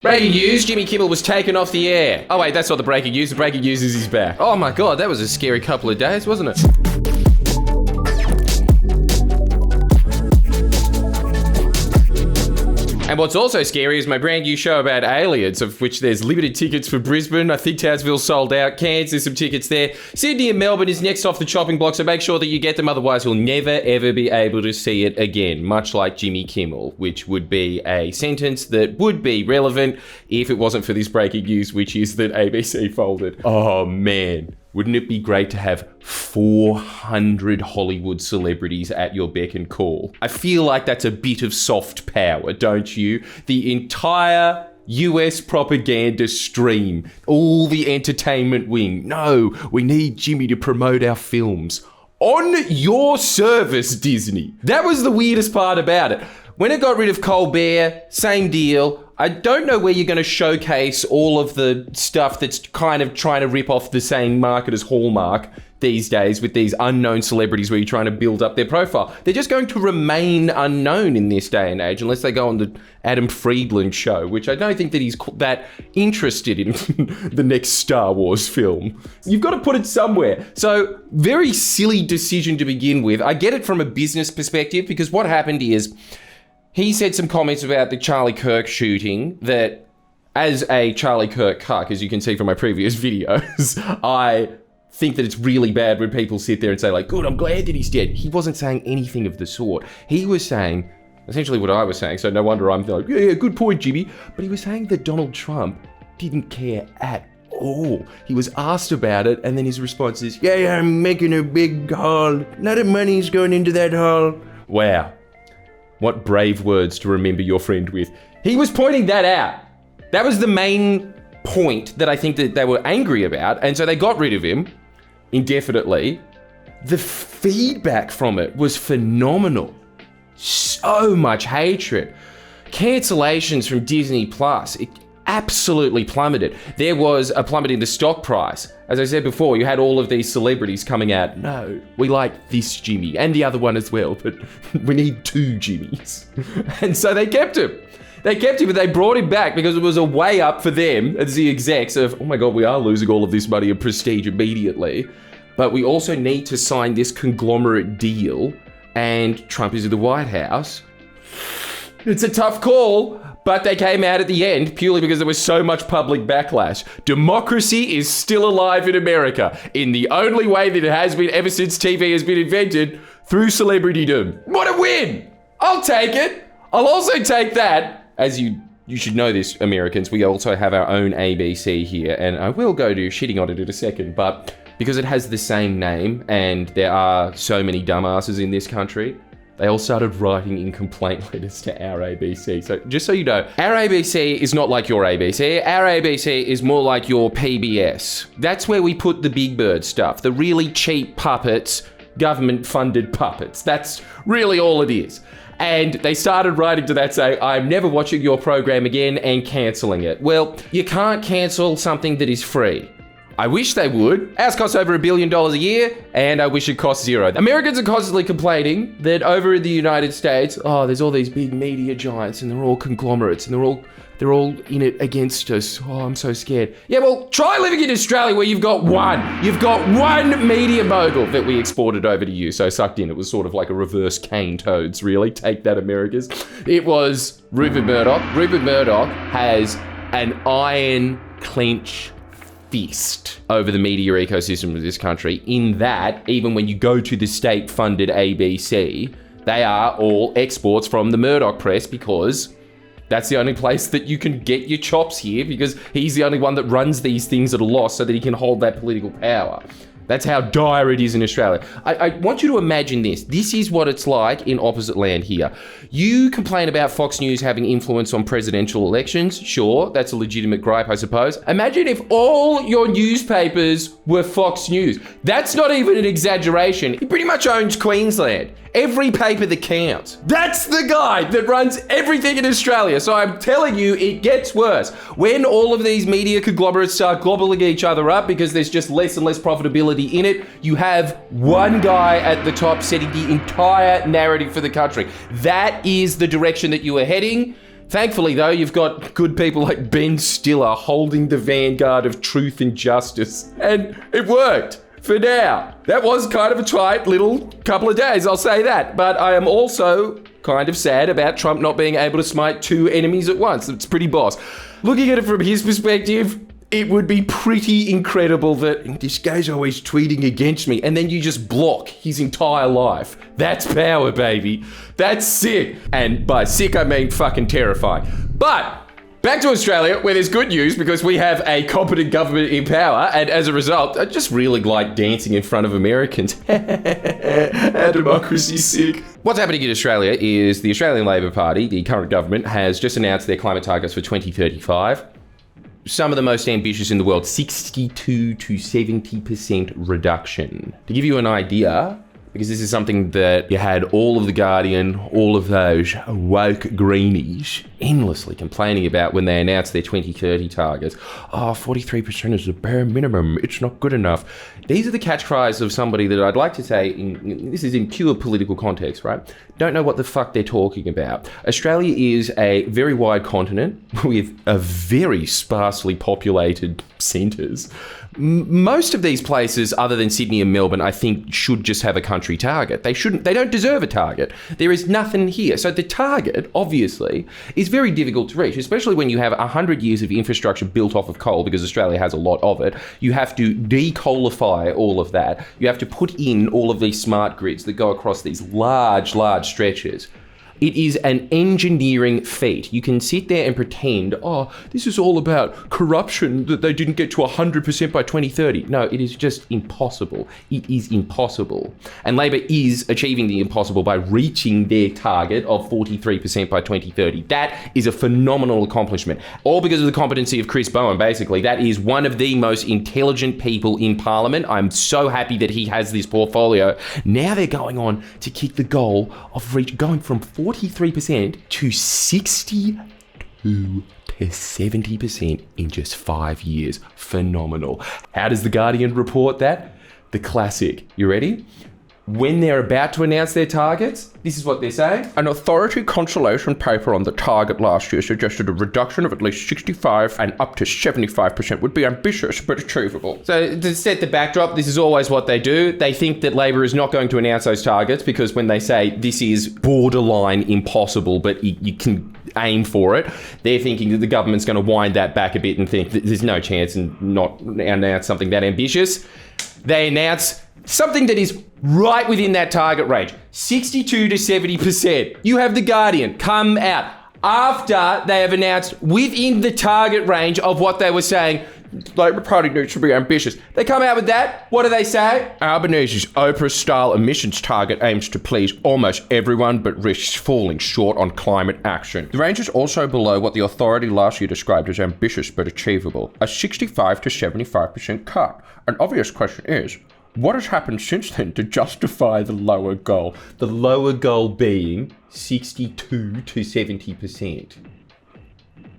Breaking news, Jimmy Kimmel was taken off the air. Oh wait, that's not the breaking news. The breaking news is he's back. Oh my god, that was a scary couple of days, wasn't it? And what's also scary is my brand new show about aliens, of which there's limited tickets for Brisbane. I think Townsville's sold out. Cairns, there's some tickets there. Sydney and Melbourne is next off the chopping block, so make sure that you get them. Otherwise, you'll never, ever be able to see it again, much like Jimmy Kimmel, which would be a sentence that would be relevant if it wasn't for this breaking news, which is that ABC folded. Oh, man. Wouldn't it be great to have 400 Hollywood celebrities at your beck and call? I feel like that's a bit of soft power, don't you? The entire US propaganda stream, all the entertainment wing. No, we need Jimmy to promote our films. On your service, Disney. That was the weirdest part about it. When it got rid of Colbert, same deal. I don't know where you're going to showcase all of the stuff that's kind of trying to rip off the same market as Hallmark these days with these unknown celebrities where you're trying to build up their profile. They're just going to remain unknown in this day and age unless they go on the Adam Friedland show, which I don't think that he's that interested in the next Star Wars film. You've got to put it somewhere. So, very silly decision to begin with. I get it from a business perspective because what happened is he said some comments about the Charlie Kirk shooting that, as a Charlie Kirk cuck, as you can see from my previous videos, I think that it's really bad when people sit there and say, like, good, I'm glad that he's dead. He wasn't saying anything of the sort. He was saying essentially what I was saying, so no wonder I'm like, yeah, good point, Jimmy. But he was saying that Donald Trump didn't care at all. He was asked about it, and then his response is, yeah, I'm making a big haul. A lot of money's going into that haul. Wow. What brave words to remember your friend with. He was pointing that out. That was the main point that I think that they were angry about, and so they got rid of him indefinitely. The feedback from it was phenomenal. So much hatred. Cancellations from Disney Plus. It absolutely plummeted. There was a plummet in the stock price. As I said before, you had all of these celebrities coming out, no, we like this Jimmy and the other one as well, but we need two Jimmys. And so they kept him. They kept him, but they brought him back because it was a way up for them as the execs of, oh my God, we are losing all of this money and prestige immediately, but we also need to sign this conglomerate deal, and Trump is in the White House. It's a tough call, but they came out at the end purely because there was so much public backlash. Democracy is still alive in America in the only way that it has been ever since TV has been invented, through celebritydom. What a win! I'll take it. I'll also take that. As you should know this, Americans, we also have our own ABC here, and I will go to shitting on it in a second, but because it has the same name and there are so many dumbasses in this country, they all started writing in complaint letters to our ABC. So just so you know, our ABC is not like your ABC. Our ABC is more like your PBS. That's where we put the big bird stuff, the really cheap puppets, government-funded puppets. That's really all it is. And they started writing to that saying, I'm never watching your program again, and cancelling it. Well, you can't cancel something that is free. I wish they would. Ours costs over $1 billion a year, and I wish it cost zero. Americans are constantly complaining that over in the United States, oh, there's all these big media giants, and they're all conglomerates, and they're all in it against us. Oh, I'm so scared. Yeah, well, try living in Australia where you've got one. You've got one media mogul that we exported over to you. So sucked in. It was sort of like a reverse cane toads, really. Take that, Americas. It was Rupert Murdoch. Rupert Murdoch has an iron clench fist over the media ecosystem of this country, in that even when you go to the state-funded ABC, they are all exports from the Murdoch press, because that's the only place that you can get your chops here, because he's the only one that runs these things at a loss so that he can hold that political power. That's how dire it is in Australia. I want you to imagine this. This is what it's like in opposite land here. You complain about Fox News having influence on presidential elections. Sure, that's a legitimate gripe, I suppose. Imagine if all your newspapers were Fox News. That's not even an exaggeration. He pretty much owns Queensland. Every paper that counts. That's the guy that runs everything in Australia. So I'm telling you, it gets worse. When all of these media conglomerates start gobbling each other up because there's just less and less profitability in it, you have one guy at the top setting the entire narrative for the country. That is the direction that you are heading. Thankfully, though, you've got good people like Ben Stiller holding the vanguard of truth and justice. And it worked. For now. That was kind of a trite little couple of days, I'll say that. But I am also kind of sad about Trump not being able to smite two enemies at once. It's pretty boss. Looking at it from his perspective, it would be pretty incredible that this guy's always tweeting against me, and then you just block his entire life. That's power, baby. That's sick. And by sick, I mean fucking terrifying. But back to Australia, where there's good news because we have a competent government in power, and as a result, I just really like dancing in front of Americans. Our democracy's sick. What's happening in Australia is the Australian Labor Party, the current government, has just announced their climate targets for 2035. Some of the most ambitious in the world, 62 to 70% reduction. To give you an idea, because this is something that you had all of The Guardian, all of those woke greenies endlessly complaining about when they announced their 2030 targets. 43% is the bare minimum. It's not good enough. These are the catch cries of somebody that I'd like to say, this is in pure political context, right? Don't know what the fuck they're talking about. Australia is a very wide continent with a very sparsely populated centres. Most of these places, other than Sydney and Melbourne, I think should just have a country target. They don't deserve a target. There is nothing here. So the target, obviously, is very difficult to reach, especially when you have 100 years of infrastructure built off of coal, because Australia has a lot of it. You have to decoalify all of that. You have to put in all of these smart grids that go across these large stretches. It is an engineering feat. You can sit there and pretend, this is all about corruption, that they didn't get to 100% by 2030. No, it is just impossible. It is impossible. And Labor is achieving the impossible by reaching their target of 43% by 2030. That is a phenomenal accomplishment. All because of the competency of Chris Bowen, basically. That is one of the most intelligent people in Parliament. I'm so happy that he has this portfolio. Now they're going on to kick the goal of going from 43% to 62 to 70% in just 5 years. Phenomenal. How does The Guardian report that? The classic. You ready? When they're about to announce their targets, this is what they're saying. An authority consultation paper on the target last year suggested a reduction of at least 65 and up to 75% would be ambitious but achievable. So to set the backdrop, this is always what they do. They think that Labor is not going to announce those targets because when they say this is borderline impossible, but you can aim for it, they're thinking that the government's going to wind that back a bit and think that there's no chance and not announce something that ambitious. They announce something that is right within that target range, 62 to 70%. You have The Guardian come out after they have announced within the target range of what they were saying, Labor Party needs to be ambitious. They come out with that. What do they say? Albanese's Oprah-style emissions target aims to please almost everyone but risks falling short on climate action. The range is also below what the authority last year described as ambitious but achievable, a 65 to 75% cut. An obvious question is, what has happened since then to justify the lower goal? The lower goal being 62 to 70%.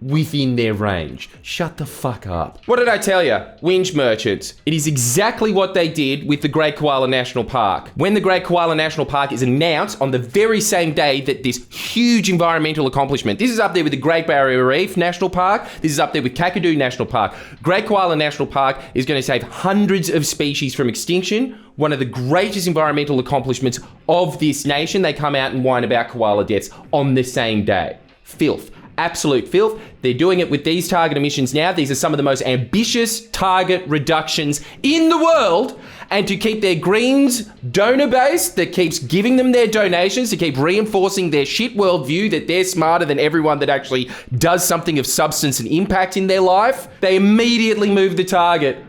Within their range. Shut the fuck up. What did I tell you? Whinge merchants. It is exactly what they did with the Great Koala National Park. When the Great Koala National Park is announced on the very same day that this huge environmental accomplishment, this is up there with the Great Barrier Reef National Park, this is up there with Kakadu National Park. Great Koala National Park is going to save hundreds of species from extinction. One of the greatest environmental accomplishments of this nation. They come out and whine about koala deaths on the same day. Filth. Absolute filth. They're doing it with these target emissions now. These are some of the most ambitious target reductions in the world. And to keep their Greens donor base that keeps giving them their donations, to keep reinforcing their shit worldview that they're smarter than everyone that actually does something of substance and impact in their life, they immediately move the target.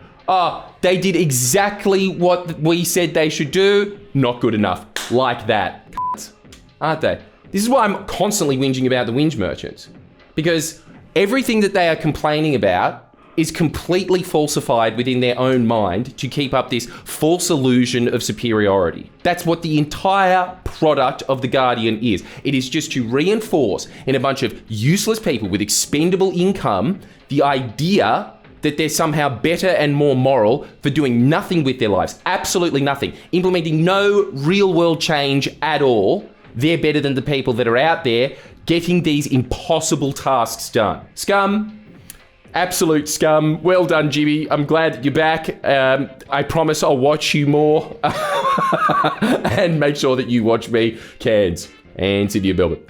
They did exactly what we said they should do. Not good enough. Like that. Aren't they? This is why I'm constantly whinging about the whinge merchants. Because everything that they are complaining about is completely falsified within their own mind to keep up this false illusion of superiority. That's what the entire product of The Guardian is. It is just to reinforce in a bunch of useless people with expendable income the idea that they're somehow better and more moral for doing nothing with their lives. Absolutely nothing. Implementing no real world change at all. They're better than the people that are out there getting these impossible tasks done. Scum. Absolute scum. Well done, Jimmy. I'm glad that you're back. I promise I'll watch you more. And make sure that you watch me, Cairns and Sydney and Melbourne.